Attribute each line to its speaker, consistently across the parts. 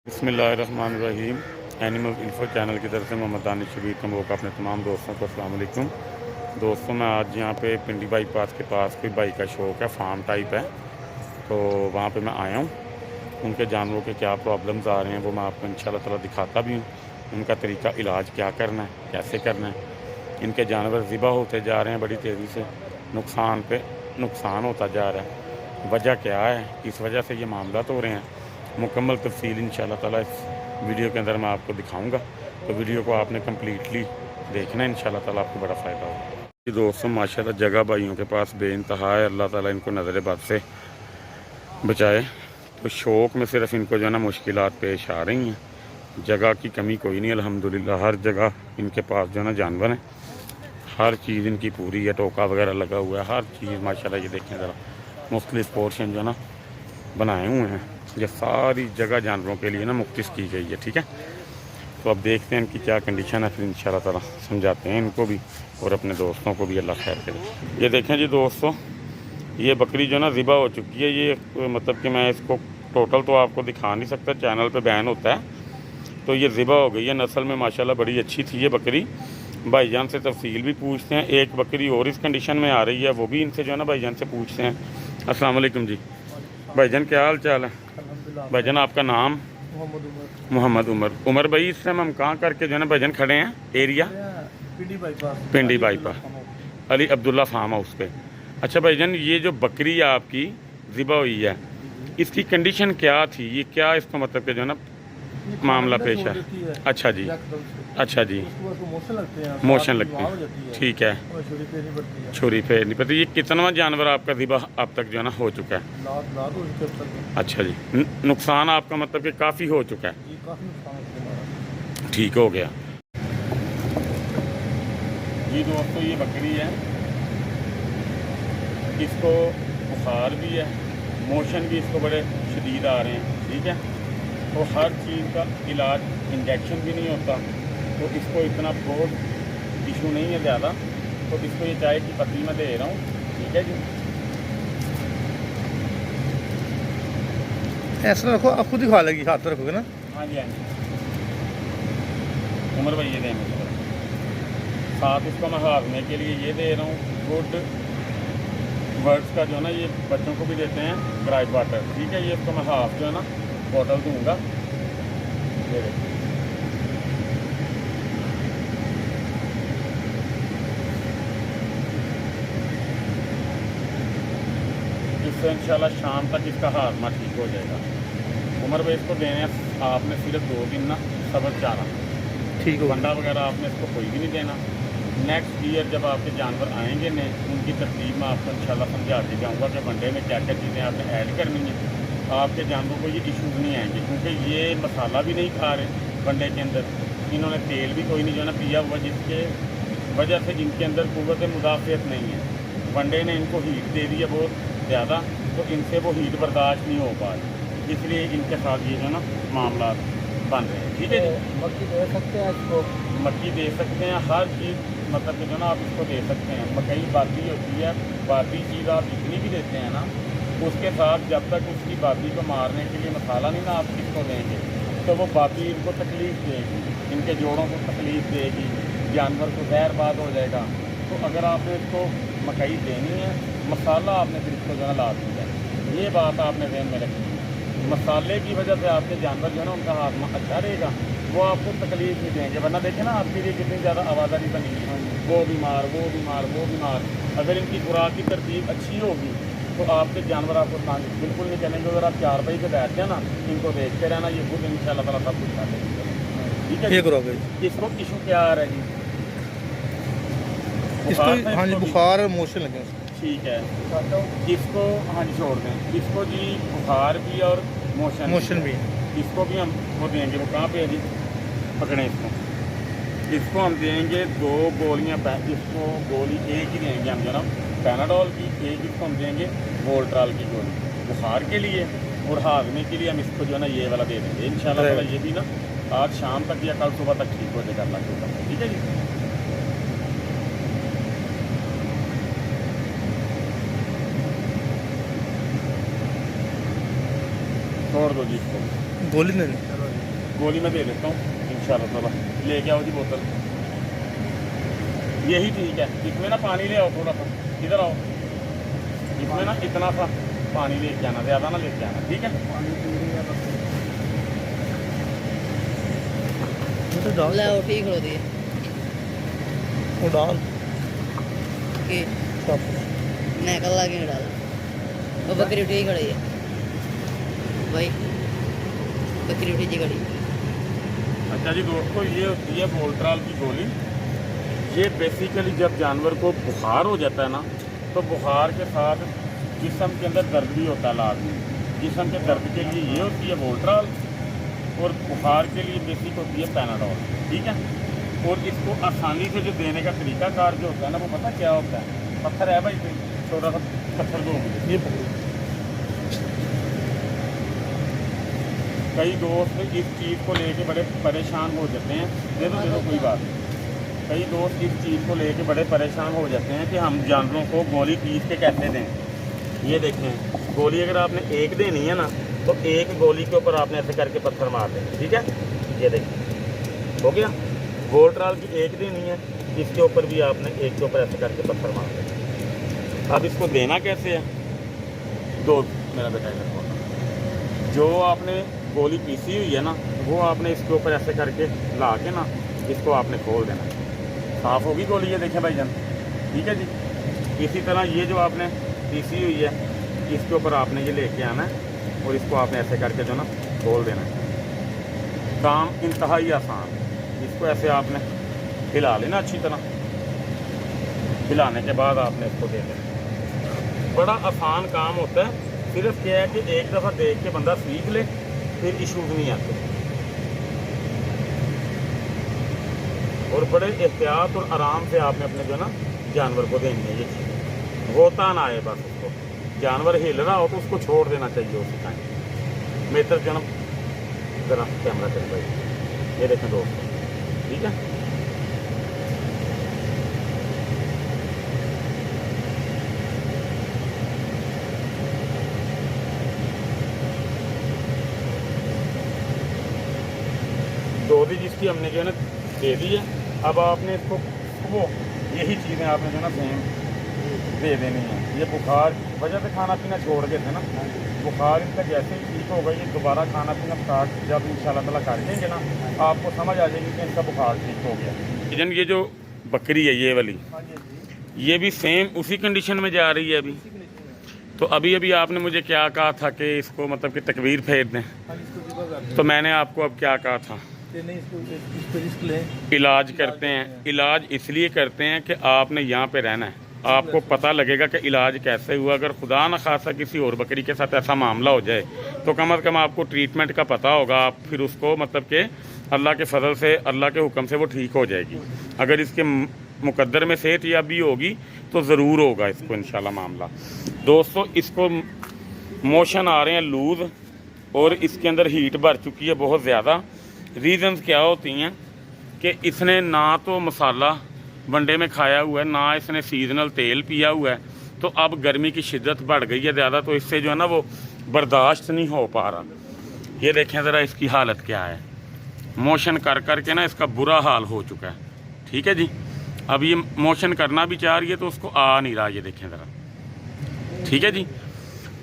Speaker 1: बिस्मिल्लाहिर्रहमानिर्रहीम। Animal info channel की तरफ से मोहम्मद दानिश शबीर कमबोक अपने तमाम दोस्तों को अस्सलाम वालेकुम। दोस्तों, मैं आज यहाँ पे पिंडी बाईपास के पास कोई बाइक का शौक है, फार्म टाइप है, तो वहाँ पे मैं आया हूँ। उनके जानवरों के क्या प्रॉब्लम्स आ रहे हैं वो मैं आपको इंशाल्लाह ताला दिखाता भी हूँ। उनका तरीका इलाज क्या करना है, कैसे करना है। इनके जानवर ज़िबा होते जा रहे हैं बड़ी तेज़ी से, नुकसान पे नुकसान होता जा रहा है। वजह क्या है, किस वजह से ये मामला हो रहे हैं, मुकम्मल तफसील इंशाल्लाह ताला इस वीडियो के अंदर मैं आपको दिखाऊंगा। तो वीडियो को आपने कम्प्लीटली देखना है, इंशाल्लाह ताला आपको बड़ा फ़ायदा होगा। जी दोस्तों, माशाल्लाह जगह भाइयों के पास बेइंतहा है। अल्लाह ताला इनको नज़र बद से बचाए। तो शौक़ में सिर्फ इनको जो है ना मुश्किलात पेश आ रही हैं। जगह की कमी कोई नहीं, अल्हम्दुलिल्लाह हर जगह इनके पास जो है ना जानवर हैं, हर चीज़ इनकी पूरी है, टोका वगैरह लगा हुआ है, हर चीज़ माशाल्लाह। ये देखें ज़रा, मुख्तलिफ पोर्शन जो है ना बनाए हुए हैं। ये सारी जगह जानवरों के लिए ना मुख्तस की गई है, ठीक है। तो अब देखते हैं इनकी क्या कंडीशन है, फिर इंशाल्लाह ताला समझाते हैं इनको भी और अपने दोस्तों को भी, अल्लाह खैर करे। ये देखें जी दोस्तों, ये बकरी जो ना ज़िबा हो चुकी है। ये मतलब कि मैं इसको टोटल तो आपको दिखा नहीं सकता, चैनल पे बैन होता है। तो ये ज़िबा हो गई है। नस्ल में माशाल्लाह बड़ी अच्छी थी ये बकरी। भाईजान से तफसील भी पूछते हैं। एक बकरी और इस कंडीशन में आ रही है, वो भी इनसे जो है ना भाईजान से पूछते हैं। अस्सलाम वालेकुम जी भाईजान, क्या हाल चाल है भाईजान? आपका नाम? मोहम्मद उमर भाई। इस टाइम हम कहाँ करके जो है ना भाईजान खड़े हैं? Area Pindi bypass Ali Abdullah farm house पे। अच्छा भाईजान, ये जो बकरी आपकी ज़िबा हुई है, इसकी कंडीशन क्या थी? ये क्या इसका मतलब कि जो है ना मामला पेश है? अच्छा जी, अच्छा जी, मोशन लगते हैं, ठीक है। छुरी पे नहीं पता। ये कितना जानवर आपका ज़िबा अब तक जो है ना हो चुका है? अच्छा जी, नुकसान आपका मतलब कि काफ़ी हो चुका है? ठीक हो गया जी दोस्तों। ये बकरी है, इसको बुखार भी है, मोशन भी इसको बड़े शदीद आ रहे हैं, ठीक है। तो हर चीज़ का इलाज, इंजेक्शन भी नहीं होता, तो इसको इतना बहुत इशू नहीं है ज़्यादा। तो इसको ये चाय की पत्ती मैं दे रहा हूँ, ठीक है जी।
Speaker 2: ऐसा रखो, आप खुद ही खा लेगी, हाथ रखोगे ना?
Speaker 1: हाँ जी, हाँ जी। उमर भाई ये देंगे साथ, इसको मैं हारने के लिए ये दे रहा हूँ। गुड वर्ड्स का जो है ना, ये बच्चों को भी देते हैं, ब्राइट वाटर, ठीक है। ये इसको मैं हाफ जो है ना बॉटल दूँगा। ये देखिए, इससे इंशाल्लाह शाम तक इसका हारमा ठीक हो जाएगा। उमर भाई इसको देने आपने सिर्फ 2 दिन ना सब्र चारा,
Speaker 2: ठीक हो।
Speaker 1: बंडा वगैरह आपने इसको कोई भी नहीं देना। नेक्स्ट ईयर जब आपके जानवर आएंगे ने, उनकी तरतीब मैं आपको इंशाल्लाह समझा के जाऊँगा कि वनडे में क्या क्या चीज़ें आपने ऐड करनी है। आपके जानवरों को ये इशूज़ नहीं आएंगे, क्योंकि ये मसाला भी नहीं खा रहे वनडे के अंदर। इन्होंने तेल भी कोई नहीं जो है ना पिया हुआ, जिसके वजह से इनके अंदर क़ुव्वत मुदाफ़ियत नहीं है। वनडे ने इनको हीट दे दी है बहुत ज़्यादा, तो इनसे वो हीट बर्दाश्त नहीं हो पा रही, इसलिए इनके साथ ये जो ना मामला बन रहे हैं, ठीक है जी।
Speaker 2: मक्की दे सकते हैं इसको?
Speaker 1: मक्की दे सकते हैं, हर चीज़ मतलब कि जो ना आप इसको दे सकते हैं। मकई बादी होती है, बादी चीज़ आप जितनी भी देते हैं ना, उसके साथ जब तक उसकी बादी को मारने के लिए मसाला नहीं ना आप इसको देंगे, तो वो बादी इनको तकलीफ़ देगी, इनके जोड़ों को तकलीफ़ देगी, जानवर को जहरबाद हो जाएगा। तो अगर आपने इसको मकई देनी है, मसाला आपने फिर इसको जो है ला दिया है। ये बात आपने ध्यान में रखनी है। मसाले की वजह से आपके जानवर जो है ना उनका हाथमा अच्छा रहेगा, वो आपको तकलीफ़ नहीं देंगे। वरना देखें ना आपके लिए कितनी ज़्यादा आवाज़ारी बनी है, वो बीमार, वो बीमार, वो बीमार। अगर इनकी खुराक की तरतीब अच्छी होगी तो आपके जानवर आपको बिल्कुल नहीं चलेंगे। अगर आप 4 बजे के बैठ जाए ना, इनको देखते रहना, ये खुद इंशाल्लाह ताला सब कुछ कर देंगे, ठीक है।
Speaker 2: ये करोगे?
Speaker 1: इसको इशू क्या आ रहा है जी?
Speaker 2: इसको हाँ जी, बुखार और मोशन लगे उसको।
Speaker 1: ठीक है, इसको हाँ जी छोड़ दें। इसको जी बुखार भी और मोशन
Speaker 2: भी।
Speaker 1: इसको भी हम वो देंगे। वो कहाँ पे है जी? पकड़ें इसको हम देंगे 2 गोलियाँ। इसको गोली एक ही देंगे हम जो ना पैनाडोल की, एक इसको हम देंगे वोल्ट्राल की गोली बुखार के लिए, और हाजमे के लिए हम इसको जो है ना ये वाला दे देंगे इंशाल्लाह ताला। ये भी ना आज शाम तक या कल सुबह तक ठीक हो जाएगा अल्लाह के हुक्म से, ठीक है जी। छोड़ दो जी इसको,
Speaker 2: गोली नहीं।
Speaker 1: गोली मैं दे देता हूँ इंशाल्लाह ताला। लेके आओ जी बोतल, यही ठीक है। इसमें ना पानी ले आओ थोड़ा सा, इधर आओ। इसमें ना इतना सा पानी लेके आना, ज़्यादा ना लेके आना, ठीक है।
Speaker 2: तो डाल
Speaker 3: ले वो ठीक हो दिए
Speaker 2: वो डाल
Speaker 3: कि
Speaker 2: सब
Speaker 3: मैं कल आगे डाल वो बकरी उठी खड़ी है भाई, बकरी उठी जी खड़ी।
Speaker 1: अच्छा जी दोस्तों, ये होती है वोल्ट्राल की गोली। ये बेसिकली जब जानवर को बुखार हो जाता है ना, तो बुखार के साथ जिस्म के अंदर दर्द भी होता है लाजमी। जिस्म के दर्द के लिए ये होती है वोल्ट्राल, और बुखार के लिए बेसिक होती है पैनाडोल, ठीक है। और इसको आसानी से जो देने का तरीकाकार जो होता है ना, वो पता क्या होता है? पत्थर है भाई, कोई छोटा सा पत्थर दो मुझे।
Speaker 2: ये पकड़ो।
Speaker 1: कई दोस्त इस चीज़ को लेके बड़े परेशान हो जाते हैं। दे दो कोई बात नहीं। कई दोस्त इस चीज़ को लेके बड़े परेशान हो जाते हैं कि हम जानवरों को गोली पीस के कैसे दें। ये देखें, गोली अगर आपने एक देनी है ना, तो एक गोली के ऊपर आपने ऐसे करके पत्थर मार देंगे, ठीक है। ये देखिए, हो गया। वोल्ट्राल की एक देनी है, इसके ऊपर भी आपने एक के ऊपर ऐसे करके पत्थर मार देंगे। अब इसको देना कैसे है? दो मेरा बेटा इधर बोला, जो आपने गोली पीसी हुई है ना, वो आपने इसके ऊपर ऐसे करके ला के ना, इसको आपने खोल देना। साफ़ होगी गोली, ये देखें भाईजान, ठीक है जी। इसी तरह ये जो आपने पीसी हुई है, इसके ऊपर आपने ये लेके आना है और इसको आपने ऐसे करके जो ना खोल देना है। काम इंतहाई आसान। इसको ऐसे आपने हिला लेना अच्छी तरह। हिलाने के बाद आपने इसको दे देना। बड़ा आसान काम होता है। सिर्फ क्या है कि एक दफ़ा देख के बंदा सीख ले, फिर इशूज़ नहीं आते। और बड़े एहतियात और आराम से आपने अपने जो ना जानवर को देनी है। ये चीज़ होता ना आए, बस उसको जानवर हिल रहा हो तो उसको छोड़ देना चाहिए उसी टाइम। मेरी तरफ जन्म ज़रा कैमरा कर भाई, ये देखें दोस्तों, ठीक है। डोजी जिसकी हमने जो है ना दे दी है। अब आपने इसको वो यही चीज़ें आपने जो ना सेम दे देनी है। ये बुखार वजह से खाना पीना छोड़ गए थे ना, बुखार इनका जैसे ही ठीक होगा, ये दोबारा खाना पीना स्टार्ट जब इंशाल्लाह ताला कर देंगे ना, आपको समझ आ जाएगी कि इनका बुखार ठीक हो गया। जन ये जो बकरी है ये वाली, ये भी सेम उसी कंडीशन में जा रही है अभी। तो अभी आपने मुझे क्या कहा था कि इसको मतलब कि तकवीर फेर दें, तो मैंने आपको अब क्या कहा था, इलाज करते हैं। इलाज इसलिए करते हैं कि आपने यहाँ पे रहना है, आपको पता लगेगा कि इलाज कैसे हुआ। अगर खुदा न खासा किसी और बकरी के साथ ऐसा मामला हो जाए, तो कम अज़ कम आपको ट्रीटमेंट का पता होगा। आप फिर उसको मतलब कि अल्लाह के फजल से, अल्लाह के हुक्म से वो ठीक हो जाएगी। अगर इसके मुकद्दर में सेहत याबी होगी तो ज़रूर होगा इसको इंशाल्लाह मामला। दोस्तों, इसको मोशन आ रहे हैं लूज़, और इसके अंदर हीट भर चुकी है बहुत ज़्यादा। रीज़न्स क्या होती हैं कि इसने ना तो मसाला वनडे में खाया हुआ है, ना इसने सीजनल तेल पिया हुआ है। तो अब गर्मी की शिद्दत बढ़ गई है ज़्यादा, तो इससे जो है ना वो बर्दाश्त नहीं हो पा रहा। ये देखें ज़रा इसकी हालत क्या है। मोशन कर कर के ना इसका बुरा हाल हो चुका है, ठीक है जी। अब ये मोशन करना भी चाह रही है तो उसको आ नहीं रहा, ये देखें ज़रा, ठीक है जी।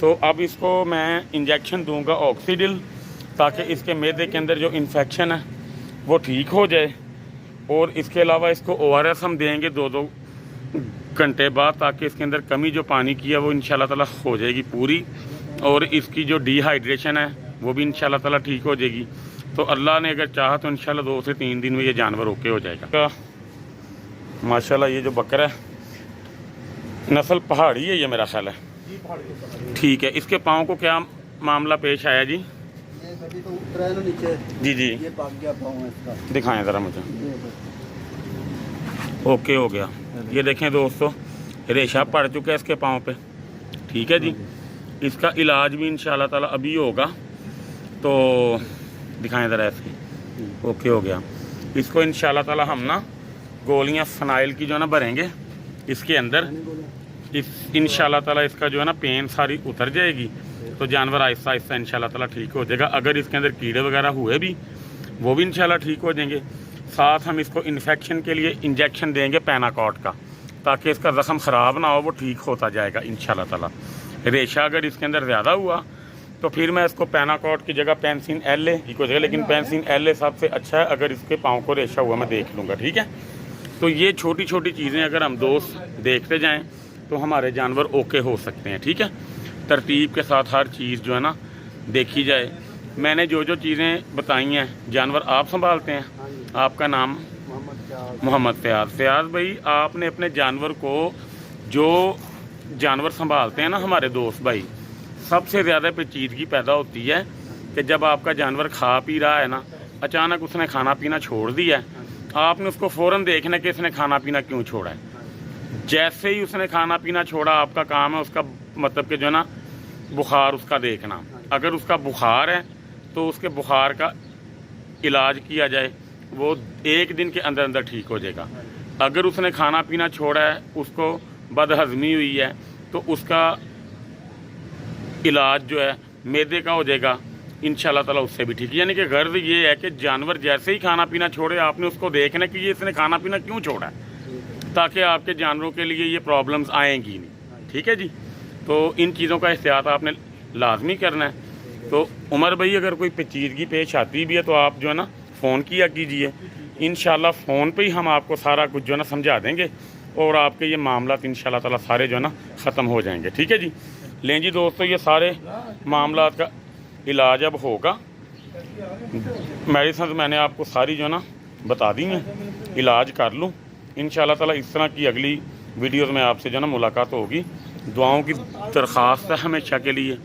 Speaker 1: तो अब इसको मैं इंजेक्शन दूंगा ऑक्सीडिल, ताकि इसके मैदे के अंदर जो इन्फेक्शन है वो ठीक हो जाए। और इसके अलावा इसको ORS हम देंगे 2-2 घंटे बाद, ताकि इसके अंदर कमी जो पानी की है वो इंशाल्लाह ताला हो जाएगी पूरी। और इसकी जो डिहाइड्रेशन है वो भी इंशाल्लाह ताला ठीक हो जाएगी। तो अल्लाह ने अगर चाहा तो इंशाल्लाह 2 से 3 दिन में ये जानवर ओके हो जाएगा। माशाल्लाह ये जो बकरा है नस्ल पहाड़ी है, ये मेरा ख्याल है, ठीक है। इसके पाँव को क्या मामला पेश आया जी?
Speaker 2: तो उतरा है ना नीचे,
Speaker 1: जी
Speaker 2: ये पाक गया पाँव इसका।
Speaker 1: दिखाएं ज़रा मुझे। ओके हो गया। ये देखें दोस्तों, रेशा पड़ चुका है इसके पाँव पे, ठीक है जी। इसका इलाज भी इंशाल्लाह ताला अभी होगा, तो दिखाएं ज़रा इसकी। ओके हो गया। इसको इंशाल्लाह ताला हम ना गोलियां फ़नाइल की जो है ना भरेंगे इसके अंदर। इस इंशाल्लाह ताला इसका जो है ना पेन सारी उतर जाएगी, तो जानवर आहिस्ता आहिस्ता इंशाल्लाह ताला ठीक हो जाएगा। अगर इसके अंदर कीड़े वगैरह हुए भी वो भी इंशाल्लाह ठीक हो जाएंगे। साथ हम इसको इन्फेक्शन के लिए इंजेक्शन देंगे पैनाकॉट का, ताकि इसका ज़ख़म ख़राब ना हो, वो ठीक होता जाएगा इंशाल्लाह ताला। रेशा अगर इसके अंदर ज़्यादा हुआ तो फिर मैं इसको पैनाकॉट की जगह पेंसिन LA ठीक हो जाएगा, लेकिन पेंसिन LA सबसे अच्छा है अगर इसके पाँव को रेशा हुआ मैं देख लूँगा, ठीक है। तो ये छोटी छोटी चीज़ें अगर हम दोस्त देखते जाएँ तो हमारे जानवर ओके हो सकते हैं, ठीक है। तरतीब के साथ हर चीज़ जो है ना देखी जाए। मैंने जो जो चीज़ें बताई हैं जानवर आप संभालते हैं, आपका नाम? मोहम्मद फ़याज़। फ़याज़ भाई, आपने अपने जानवर को, जो जानवर संभालते हैं ना हमारे दोस्त भाई, सबसे ज़्यादा पेचीदगी पैदा होती है कि जब आपका जानवर खा पी रहा है ना, अचानक उसने खाना पीना छोड़ दिया है, आपने उसको फ़ौरन देखना कि इसने खाना पीना क्यों छोड़ा है। जैसे ही उसने खाना पीना छोड़ा, आपका काम है उसका मतलब कि जो है ना बुखार उसका देखना। अगर उसका बुखार है तो उसके बुखार का इलाज किया जाए, वो 1 दिन के अंदर अंदर ठीक हो जाएगा। अगर उसने खाना पीना छोड़ा है, उसको बदहज़मी हुई है, तो उसका इलाज जो है मैदे का हो जाएगा इंशाल्लाह ताला, उससे भी ठीक। यानी कि गर्ज ये है कि जानवर जैसे ही खाना पीना छोड़े, आपने उसको देखना कि ये इसने खाना पीना क्यों छोड़ा है, ताकि आपके जानवरों के लिए ये प्रॉब्लम्स आएंगी नहीं, ठीक है जी। तो इन चीज़ों का एहतियात आपने लाजमी करना है। तो उमर भाई, अगर कोई पेचीदगी पेश आती भी है तो आप जो है ना फ़ोन किया कीजिए, इंशाल्लाह फ़ोन पे ही हम आपको सारा कुछ जो है ना समझा देंगे और आपके ये मामला इंशाल्लाह ताला सारे जो है ना ख़त्म हो जाएंगे, ठीक है जी। लें जी दोस्तों, ये सारे मामला का इलाज अब होगा। मेडिसिन मैंने आपको सारी जो है ना बता दी हैं, इलाज कर लूँ इंशाल्लाह ताला। इस तरह की अगली वीडियोज़ में आपसे जो है ना मुलाकात होगी। दुआओं की दरख्वास्त है हमेशा के लिए।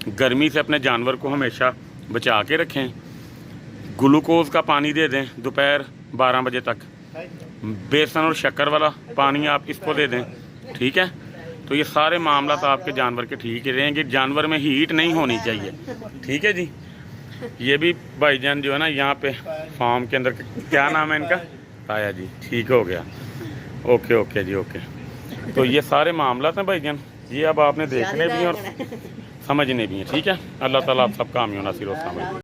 Speaker 1: गर्मी से अपने जानवर को हमेशा बचा के रखें। ग्लूकोज़ का पानी दे दें दोपहर 12 बजे तक। बेसन और शक्कर वाला पानी आप इसको दे दें, ठीक है। तो ये सारे मामला तो आपके जानवर के ठीक ही रहेंगे। जानवर में हीट नहीं होनी चाहिए, ठीक है जी। ये भी भाईजान जो है ना यहाँ पे फार्म के अंदर, क्या नाम है इनका? ताया जी, ठीक हो गया। ओके ओके जी, ओके। तो ये सारे मामला हैं भाईजान, ये अब आपने देखने भी हैं और समझने भी हैं, ठीक है। अल्लाह ताला आप सबका आमीन नासिर।